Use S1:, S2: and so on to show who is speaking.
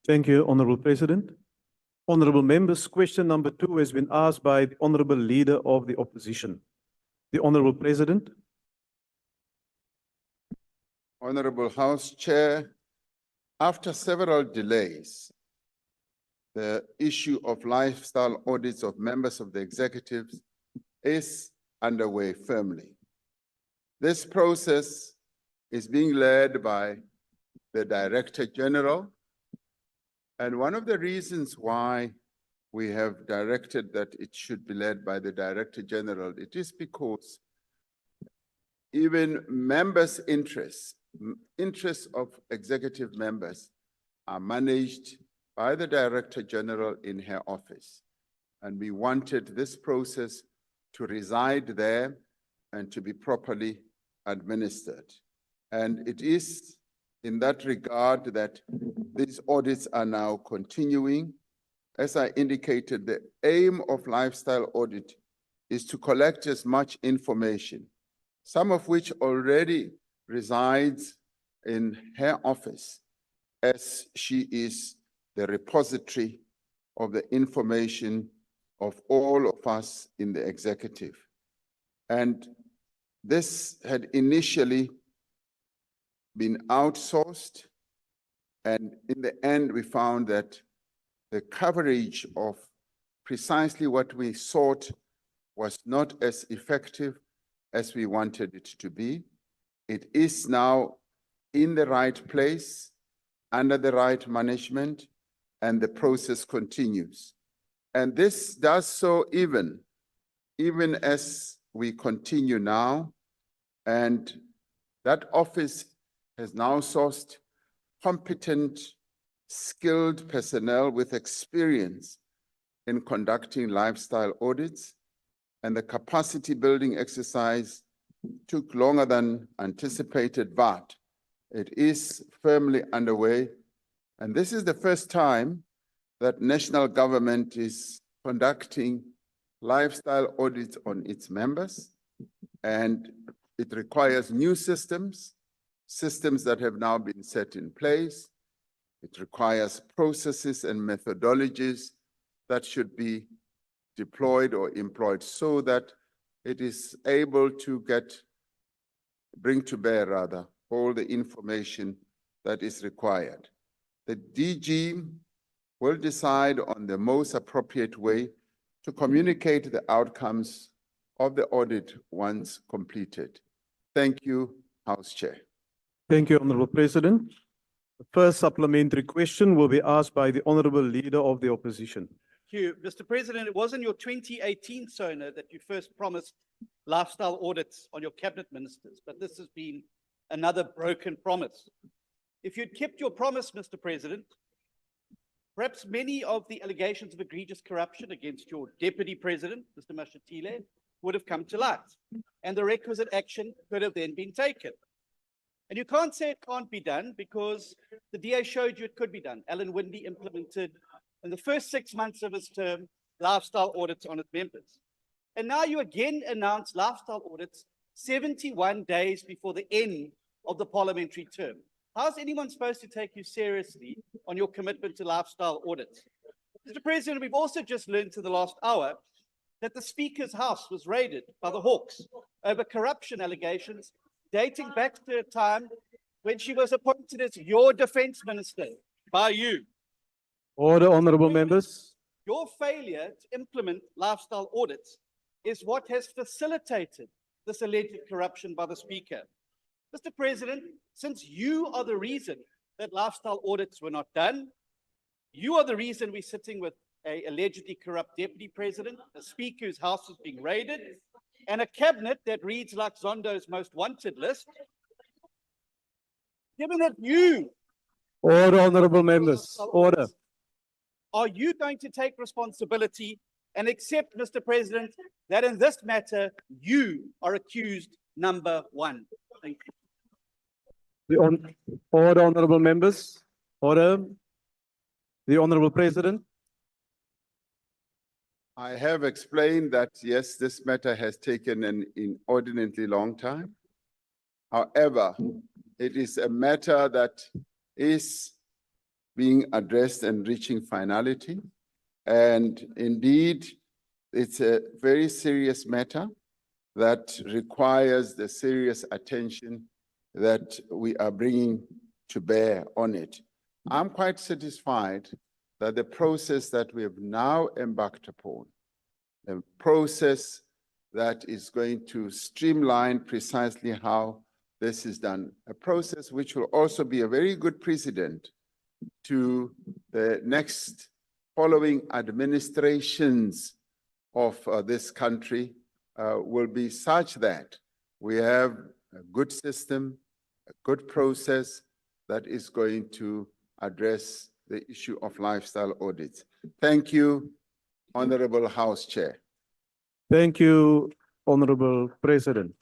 S1: Thank you, Honourable President. Honourable members, question number 2 has been asked by the Honourable Leader of the Opposition. The Honourable President.
S2: Honourable House Chair, after several delays, the issue of lifestyle audits of members of the executive is underway firmly. This process is being led by the Director General, and one of the reasons why we have directed that it should be led by the Director General, it is because even members' interests of executive members are managed by the Director General in her office. And we wanted this process to reside there and to be properly administered. And it is in that regard that these audits are now continuing. As I indicated, the aim of lifestyle audit is to collect as much information, some of which already resides in her office, as she is the repository of the information of all of us in the executive. And this had initially been outsourced, and in the end we found that the coverage of precisely what we sought was not as effective as we wanted it to be. It is now in the right place, under the right management, and the process continues. And this does so even as we continue now, and that office has now sourced competent, skilled personnel with experience in conducting lifestyle audits, and the capacity building exercise took longer than anticipated, but it is firmly underway. And this is the first time that national government is conducting lifestyle audits on its members, and it requires new systems that have now been set in place. It requires processes and methodologies that should be deployed or employed so that it is able to bring to bear rather all the information that is required. The DG will decide on the most appropriate way to communicate the outcomes of the audit once completed. Thank you, House Chair.
S1: Thank you, Honourable President. The first supplementary question will be asked by the Honourable Leader of the Opposition.
S3: Thank you, Mr. President. it was in your 2018 SONA that you first promised lifestyle audits on your cabinet ministers, but this has been another broken promise. If you'd kept your promise, Mr. President, perhaps many of the allegations of egregious corruption against your Deputy President, Mr. Mashatile, would have come to light, and the requisite action could have then been taken. And you can't say it can't be done because the DA showed you it could be done. Alan Windey implemented in the first 6 months of his term lifestyle audits on its members. And now you again announce lifestyle audits 71 days before the end of the parliamentary term. How's anyone supposed to take you seriously on your commitment to lifestyle audits? Mr. President, we've also just learned in the last hour that the Speaker's house was raided by the Hawks over corruption allegations dating back to a time when she was appointed as your defense minister by you.
S1: Order, honourable members.
S3: Your failure to implement lifestyle audits is what has facilitated this alleged corruption by the Speaker. Mr. President, since you are the reason that lifestyle audits were not done, you are the reason we're sitting with an allegedly corrupt Deputy President, a Speaker whose house is being raided, and a cabinet that reads like Zondo's most wanted list. Given that you...
S1: Order, honourable members. Order.
S3: Are you going to take responsibility and accept, Mr. President, that in this matter, you are accused number one? Thank you.
S1: Order, honourable members. Order. The Honourable President.
S2: I have explained that, yes, this matter has taken an inordinately long time. However, it is a matter that is being addressed and reaching finality. And indeed, it's a very serious matter that requires the serious attention that we are bringing to bear on it. I'm quite satisfied that the process that we have now embarked upon, a process that is going to streamline precisely how this is done, a process which will also be a very good precedent to the next following administrations of this country, will be such that we have a good system, a good process that is going to address the issue of lifestyle audits. Thank you, Honorable House Chair.
S1: Thank you, Honorable President.